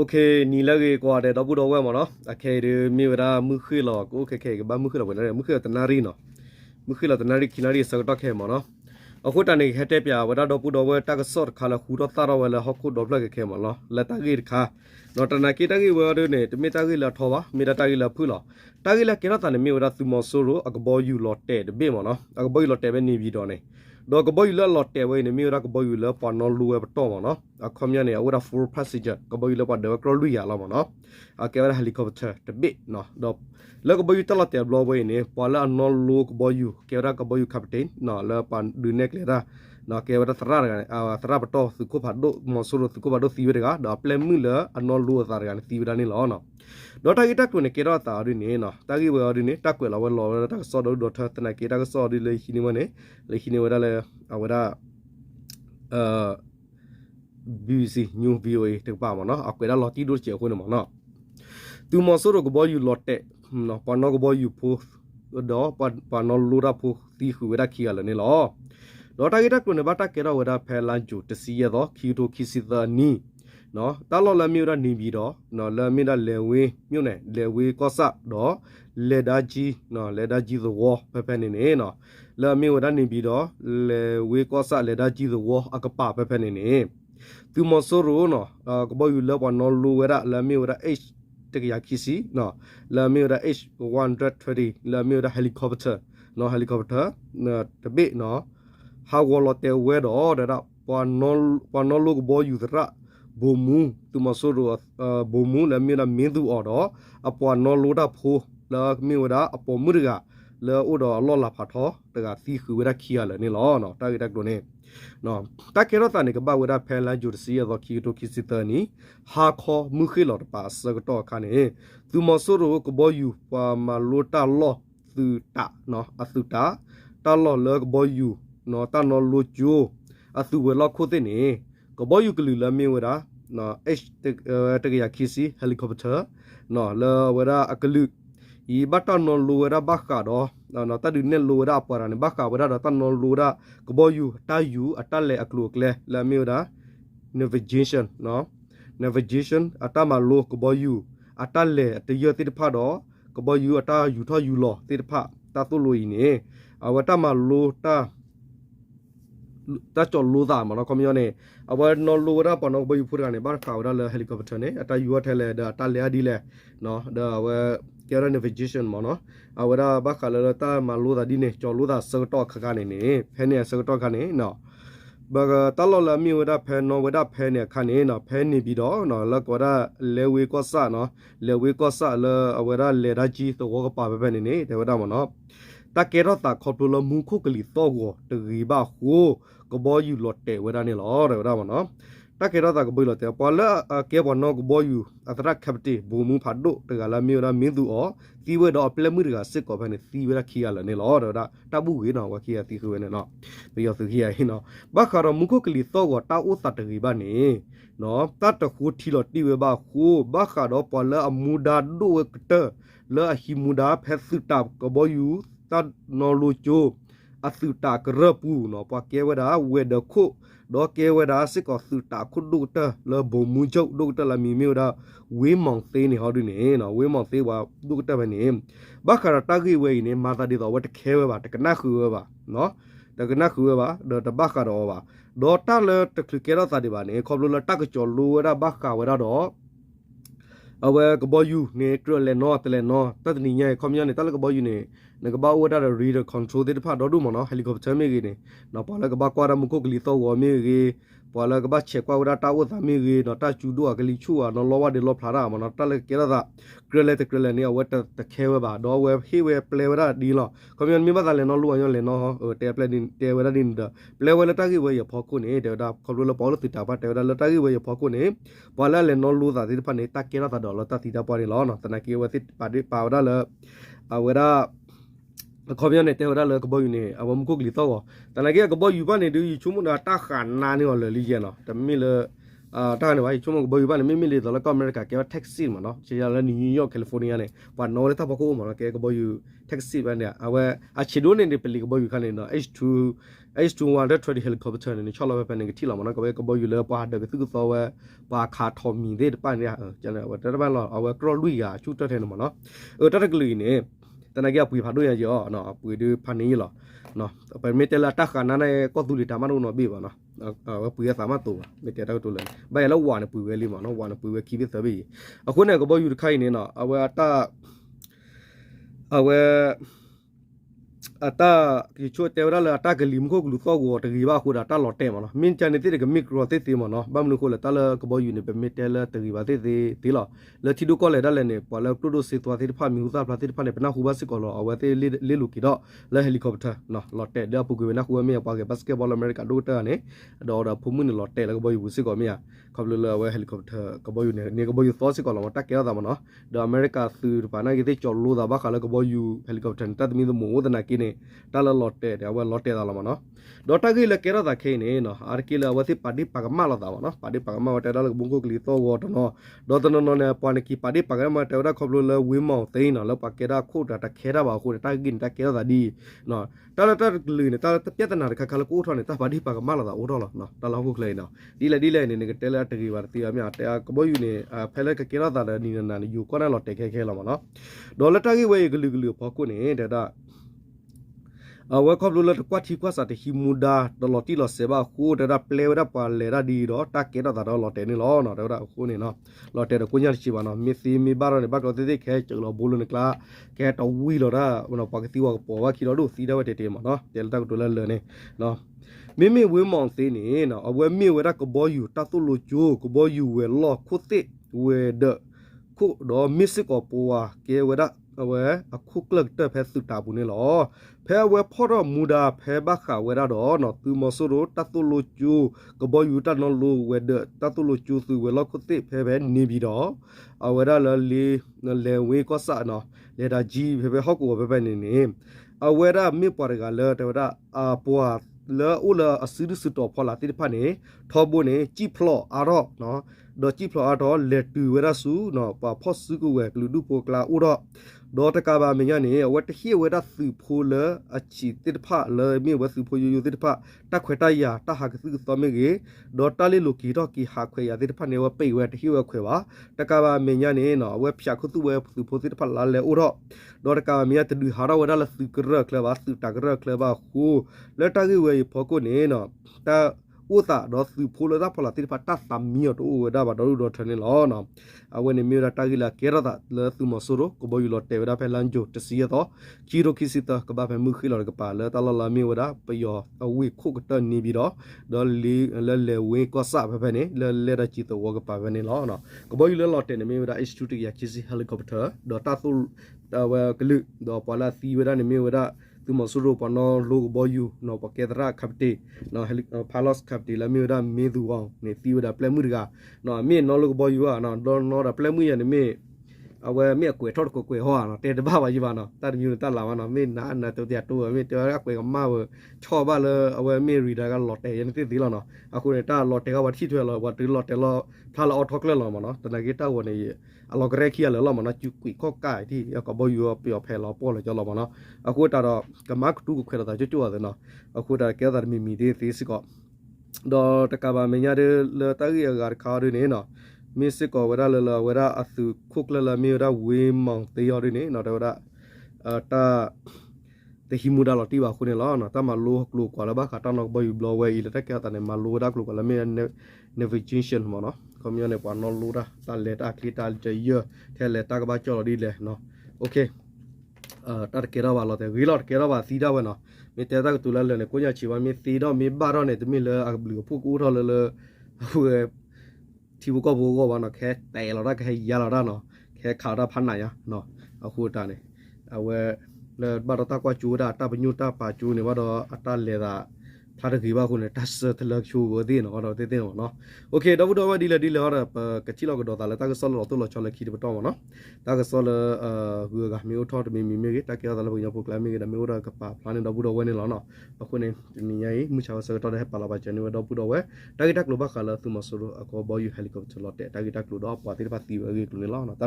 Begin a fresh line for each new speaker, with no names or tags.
เคนี่แล้วก็กว่าเดี๋ยวเราพูดเอาไว้มาเนาะโอเคเดี๋ยวมีเวลามือขึ้นหรอกโอเคก็บ้ามือขึ้นหรอกวันนั้นมือขึ้นตนารีเนาะมือขึ้นตนารีคินารีสักตักแค่มาเนาะเอาคนตอนนี้แค่เทียบยาเวลาเราพูดเอาไว้ตั้งสอดขาละหูเราตาเราเวลาเขาคุดดอกเล็กแค่มาเนาะแล้วตั้งกี่ขาเนาะตอนนั้นกี่ตั้งกี่วันเดียวเนี่ยไม่ตั้งกี่ละทัวร์ไม่ได้ตั้งกี่ละพูดหรอตั้งกี่ละแค่เราตอนนี้มีเวลาตุ่มสูรุอักบอยอยู่หลอดเตะเบี้ยมาเนาะอักบอยหลอดเตะเป็นนิวิดอนเนี่ยดอกบอยละหลอดเตะไว้เนี่ยมีเวลากบอยละปานนอลูเอปต้อมาเนาะอะคอมยันเนี่ยเอาเวลา full passenger กบอยละปานเดี๋ยวก็ลุยยาละมาเนาะอะแกเวลาเฮลิคอปเตอร์เตะเบี้ยเนาะดอกแล้วก็บอยตลอดเตะบล็อกไว้เนี่ยปานละนอลูกบอยแกเวลากบอยแคปเทนเนาะแล้วปานดูเน็กเลยนะเนาะแกเวลาสระกันสระปต้อสุขุพัดโดมอสุรุสุขุพัดโดซีเวร์กาดอกเพลมือละนอลูสระกันซีเวร์นี่ล้อเนาะดอกตากีตักตัวเนี่ยแกเราตาดูเนี่ยเนาะตากีเวอร์ดูเนี่ยตักเวลาวันล้อแล้วตักสอดดอกเธอตะนักแกตักสอดดูเลยขี้นี่มันเนี่ยเลยขี้นี่เวลาเลยเอาเวลาBBC New VOA ถึงป่ามันเนาะเอาไปแล้วลอที่ดูเจียวคนมันเนาะตัวมอสโรก็บอกอยู่ลอตเตะเนาะปานนก็บอกอยู่พูดอปานนลูราพูที่คือเวลาขี้อะไรนี่หรอดอตากิตักตัวเนี่ยบัตรเกล้าเวลาเพลันจูตสียดอคิวโตคิสิตานี่เนาะตลอดละมีระนิบีดอเนาะละมีระเลเวมิวเนี่ยเลเวก็สะดอเลดาจีเนาะเลดาจีตัววอเปเนี่ยเนาะละมีระนิบีดอเลเวก็สะเลดาจีตัววออักปะเปเนี่ยtu mosoro no ko boyu le wa no lu wera la mi wera h တကရခီစီနော်လာမီရာ H130 လာမီရာ helicopter နော် helicopter တပိနော်ဟာဝလတဲဝဲတော့ဒါပနော်လုဘောယူသရဘူမူသူမဆိုတော့ဘူမူလာမီရာမင်းသူအော်တော့အပွားနော်လို့တာဖိုးလာမီရာအပေါ်မှုရကလာဥတော်လောလာဖတ်တော့တကစီခူဝရခီရလဲနေလောနော်တာတက်တော့နေနော်တက်ကေရတန်ကဘဝရဖဲလာဂျူစီရကီတိုကီစီတနီဟာခောမှုခိလောပါစကတော့ခါနေသူမဆိုတော့ကဘောယူပါမလိုတာလောသူတာနော်အသူတာတလောလကဘောယူနော်တနော်လိုဂျိုအသူဝဲလောက်ခိုတဲ့နေကဘောယူကလူလမင်းဝရနော် H တကရခီစီဟယ်လီကော်ပတာနော်လောဝရအကလူอีบัตตานอลูระบักกาดอนะตาดิเนลูระปาราneบักกาเวราตานอลูระกบอยู่ตาอยู่อัตเลอักลูกเลละมิวดา navigation เนาะ navigation อัตมาโลกบอยู่อัตเลอัตเยติดพาดอกบอยู่อัตอยู่ทออยู่ลอติดพาตาตุลุยนี่อาวตมาโลตาจอลูตามาเนาะคอมยอเนี่ยอาวานอลูระปานอกบอยู่พูดกันเนี่ยบักกาเวราle helicopter เนี่ยอัตอยู่ทะเลดาตาเลอะดีเลเนาะดาเวKera navigation mano awara bakala ta maluda dine choluda sagto khakane ne phene sagto khane no baga talola mi wada pheno wada phene khane no phene bi do no la kora lewe ko sa no lewe ko sa la awara le raji to ko pa ba ne ne de wada mano ta kero ta khotlo mu khu kali to go tgi ba ho ko bo yu lotte wada ne lo de wada manoตะเกราตะกบอยลอเตปอละเกบอนอกบอยูอัตระแคปติบูมูพัดโดตะกะละมีรามิดูออตีเวดอเปลมือกะซิกกอพะเนตีเวละคียาละเนลอดะตะบุเวเนาะวะคียาตีคือเวเนาะไปยอสุคียาหิเนาะบักคารมุคุกลิโตกอตาอุตตะกีบาเนเนาะตะตะคูทีลอตีเวบาคูบักคารอปอละอมูดาโดเวกเตละหิมูดาเพสุตากบอยูตะนอลูโจอสุตากระปูเนาะปะเกวดาเวดะโคดอกเกวดาสิกอสุตาคุดดูเตเลบมูจกดูเตละมีมิวดาเวมองเตนี่ฮอดูนี่เนาะเวมองเตว่าดูเตบนี่บักคาราตากีเวนี่มาตาดิตอวะตะเคเวบาตะกนะคือเวบาเนาะตะกนะคือเวบาเดตะบักคารอวาดอตาเลตะคลิเกราตาดิบานี่ขอบลูละตะกจอลูเวดาบักคาเวดาดอเอาเวกบอยูเนี่ยตรเลนอตเลนอตะนี่ใหญ่คอมยอนนี่ตะละกบอยูนี่นกบาวดารีเดอร์คอนโทรลเดพาดอดูมเนาะเฮลิคอปเตอร์เมกีนี่เนาะปอละกบากวารามุกกลิโตวเมกีปอละกบาเชกวาดาตาวตาเมกีเนาะตาจูดูอะกลิชัวเนาะลอวาเดลอพลารามันตะละเกราตะเกรเลตะเกรเลเนี่ยวะตะเคเวบาดอเวฮีเวเปลเวดาดีลอคอมยอนมีบาตาเลนอลูยอนเลนอเตเปลดินเตเวดาดินเดเปลเวละตะกีเวยพอกุนี่เดดาคอลูละปอลติตาปะเตเวดาละตะกีเวยพอกุนี่ปอละเลนอลูตาติปะนี่ตะเกราตะดอละตะติตาปอนี่ลอเนาะตะนะเกเวติปะดิปาวดาละเอาเวดาคอมยอนเนี่ยเตวดาเลยกบอยู่เนี่ยเอามุกุกลิโตแต่ละเกียกบอยู่บ้านเนี่ยดูอยู่ชุ่มดาตาขันนานี่ก็เลยลีเจเนาะแต่ไม่เลย တာကနေပါချုံမဘယူပါနေမိမိလေးတော့လည်းကောအမေရိကကဲတက်ဆီမှာနော်ချေရလည်းနယူးယောက်ကယ်လီဖိုးနီးယားနဲ့ပါနော်လည်းတပကိုမှာနော်ကဲကဘယူတက်ဆီပဲနဲ့အဝဲအချီဒိုနေနေပလီကဘယူခနဲ့နော် H2 120 helicopter နဲ့ချော်လာပဲနေကတိလာမနော်ကဘကဘယူလည်းပါတဲ့ကသူကတော့ဝဲပါခါထော်မီတဲ့ပန်ရကျန်တယ်ဝဲတတပန်လောအဝဲကရော်လူရချူတက်တယ်နော်တတကလီနေတနကြပူဖာတို့ရကြောနော်ပူဒီဖာနီလောနော်ပမီတလာတခါနာနဲ့ကောတူလီတာမနိုနော်ဘေးပါနော်ပူရသာမတူမီတတောက်တူလဲဘယ်လောက်ဝါနေပူဝဲလေးမနော်ဝါနေပူဝဲခီးပြီးသဘေးအခုနဲ့ကဘောယူခိုင်နေနော်အဝဲအတာဒီချိုတဲရလာတာကလီမကိုဂလူတော့ကိုတကြီးပါခုတာတာလော်တဲမနော်မင်းချန်နေတဲ့ကမီကရောတဲ့တီမနော်ဘာမလို့ကိုလဲတာလကဘောယူနေပမီတဲလာတကြီးပါတဲ့တီလောလတီဒိုကောလဲဒါလဲနေပေါ်လာပရိုဒိုစီตัวที่ဖာမီဟူတာဖလာที่ဖာနေပနာဟူဘာစကောလောအဝဲတဲ့လေလူကီတော့လဲဟယ်လီကော်ပတာနော်လော်တဲဒါပူကွေနာခုဝမေပါကေဘတ်စကက်ဘောအမေရိကဒိုတာနေဒေါ်ဒါဖုံမင်းလော်တဲလကဘောယူစကောမေကဘလလဝဲဟယ်လီကော်ပတာကဘောယူနေကဘောယူသောစကောလောတက်ကေရတာမနော်ဒါအမေရိကသူပါနာကေတဲ့ကျော်လို့တာဘာခါလကဘောယူဟယ်လီကော်ပတာတတ်မီမိုးဒနာကိနေတာလလော်တဲတယ်ဝဲလော်တဲတာလမနော်ဒေါ်တာကြီးလကေရတာခဲနေနော်အာကီလဝတိပါဒီပါကမလာတာနော်ပါဒီပါကမဝတဲဒါလဘုံကိုကလီတော့ဝတ်နော်ဒေါ်တနော်နဲ့ပွားနေကီပါဒီပါကမတဲဒါခဘလလဝင်းမောင်သိန်းနော်လပကေရာခိုတာတခဲတာပါခိုတာဂင်တကေရတာဒီနော်တာလတာလူနေတာပြတနာခခလကိုထောနေတာပါဒီပါကမလာတာအိုတော့နော်တာလောက်ခုကလေးနော်ဒီလေနေနေကတဲလာတကြီးပါတီအမြတဲကဘောယူနေဖဲလက်ကကေရတာနီနာနီယူကောနာလော်တဲခဲလာမနော်ဒေါ်လတာကြီးဝဲဂလူဘောကုနေတဲ့ဒါဝဲခေါပလိုလတ်ကွာတီကွာစာတဟီမူဒါဒလော်တီလော်ဆေဘာခုဒါပလေဝဒါပါလေရာဒီတော့တက်ကေတော့လော်တဲနေလောနော်ဒါခုနေနော်လော်တဲတော့ကိုညာချီပါနော်မီစီမီဘာရနေဘတ်တော့တိခဲကျလော်ဘူလနေကလာကဲတော့ဝီလော်ဒါမနော်ပါကတိဝပေါ်ဝါခီတော့တို့စီတော့တဲတဲမနော်တဲလတက်တို့လဲလဲနေနော်မိဝေးမောင်သေးနေနော်အဝဲမိဝဲရကဘောယူတတ်လို့ဂျိုကဘောယူဝဲလော်ခုတိဝဲဒခုတော့မစ်စကောပွားကဲဝဲဒါအဝဲအခုကလတ်တဲ့ဖဲစုတာဘူးနေလောဖဲဝဲဖော်ရမူဒါဖဲဘခဝဲရတော့နော်သူမဆိုတော့တတ်လို့ကျူကဘောယူတတ်နော်လို့ဝဲတဲ့တတ်လို့ကျူသူဝဲလောက်ခုတိဖဲပဲနေပြီးတော့အဝဲရလေဝေကောဆာနော်လေဒါကြီးဖဲဟောက်ကိုပဲနေနေအဝဲရမေပေါ်ကလေတဲ့အပွားလေဦးလာအစီရစတော့ဖလာတိဖာနေထောဘုန်နေជីဖလောအာတော့နော်ဒေါ်ជីဖလောအာတော့လက်တူဝဲရဆူနော်ပါဖော့စုကိုဝဲကလူဒူပိုကလာဦးတော့ဒေါ်တကဘာမညာနေဝတ်တဟီဝဲရစုဖိုလအချီတိဖာလေမြေဝစုဖိုယူတိဖာတခွေတရတဟာကစုသောမေကြီးဒေါ်တလေးလိုကီတော့ကီဟာခွေရတိဖာနေဝပိတ်ဝဲတဟီဝဲခွေပါတကဘာမညာနေနော်ဝဲဖြာခုသူဝဲစုဖိုတိဖာလာလေဦးတော့ဒေါ်တကဘာမညာတဒူဟာရဝဲရလစုကရကလဘာစုတကရကလဘာခုလက်တကြီးဝဲဖောကိုနေနော်တာဥတာတော့စုဖိုလတာဖလာတိဖာတသမီတော့ဒါဘာတော့ထနေလောနော်အဝဲနေမြေရတာကြီးလာကေရတာလဲသူမဆိုရကိုဘယူလော်တေဝဒါဖဲလန်ဂျိုတစီရတော့ဂျီရိုကီစီတာကဘာဖဲမှုခိလော်ကပါလဲတလလာမြေဝဒါပယောအဝိခုကတနေပြီးတော့ဒေါ်လီလဲဝင်းကောဆာဖဲနေလဲရချီတော့ဝကပါဖဲနေလောနော်ကဘယူလော်တေနေမြေဝဒါ H2 ရချီစီဟယ်လီကော်ပတာဒေါ်တာတူဝဲကလူဒေါ်ပလာစီဝဒါနေမြေဝဒါသူမဆူရိုပနော်လိုဘောယူနော်ပကေဒရာခပ်တီနော်ဟယ်လီဖာလော့စ်ခပ်တီလာမီဒါမီဒူဝောင်းနေတီဝဒါပလက်မှုတကနော်အမေနော်လိုဘောယူอ่ะနော်နော်ဒါပလက်မှုရနေမေအဝဲမေကွေထော့ကိုကွေဟောနော်တဲတဘာပါကြီးပါနော်တတ်မြူတတ်လာပါနော်မေနာတူတတူမေတဲရကွေကမဝချောပါလေအဝဲမေရီဒါကလော်တဲရနေတိလောနော်အခုနေတာလော်တဲကဝတိထွဲလောဝတီလော်တဲလောဖာလော်ထောက်လဲလောမနော်တနဂီတာဝနေအလောကရဲခီရလောမနော်ကျူကွီခော့ကိုက်တီကဘောယူပြောဖဲလောပေါ်လေကြောလောမနော်အခုတာတော့ကမကတူကိုခွဲတာကျွတ်ရတယ်နော်အခုတာကဲတာမီသေးသေးစကောဒေါ်တကဘာမညာလေတာရီယာခါရနေနော်မစ်စကောဝရလဝရအစုခုကလမီရဝေမောင်တေရနေနော်တော့တာတဟီမူဒါလော်တီပါခုနေလောနော်တမလိုကလူကွာလဘာခတာနော်ဘယူဘလဝဲဤလက်တက်တာနေမလိုဒါကလူကလမီnavigation မနော်ကွန်မြူနီပေါ်နော်လိုဒါတာလက်တာကလီတာချေရထဲလက်တာကဘာကျော်ဒီလေနော်โอเคတာကေရပါလောတဲ့ဝီလော့ကေရပါစီဒါဝဲနော်မေတဲတာကတူလာလဲကိုညာချီပါမေစီတော့မေဘာတော့နေတမီလေအဘလူဖုကူထော်လေဟိုတီဘူကောဘောဘာနော်ခဲတဲလော်ဒါခဲရလော်ဒါနော်ခဲခါတာဖန်နာရနော်အခုတာနေအဝဲလေဘာတော့တာကွာကျူတာတာပညူတာပါကျူနေဘာတော့အတလေတာဖ ถ้าตะกี้ว่าคุณเนี่ยทัศน์ทะเลชูก็ดีเนาะเราเต้นเนาะโอเคดับดับว่าดีเลยว่ากะจิเราก็ดอตาเลยตากสโลตัวเราชอลคิดไปต่อเนาะตากสโลกูก็มีอุทธรณ์มีตากเอาตาเราพยายามพวกเรามีกันมีอุระกับปาพลานี่ดับดับว่านี่เนาะบางคนเนี่ยนี่ยัยมุชาวสกัดได้ให้ปลาบาจันนี่ว่าดับดับว่าตากิตักลูบ้าคาร์ลตุมาสุรุก็บอยเฮลิคอปเตอร์ลอตเตตากิตักลูดอปาติปาติว่ากิตุนี่เนาะตา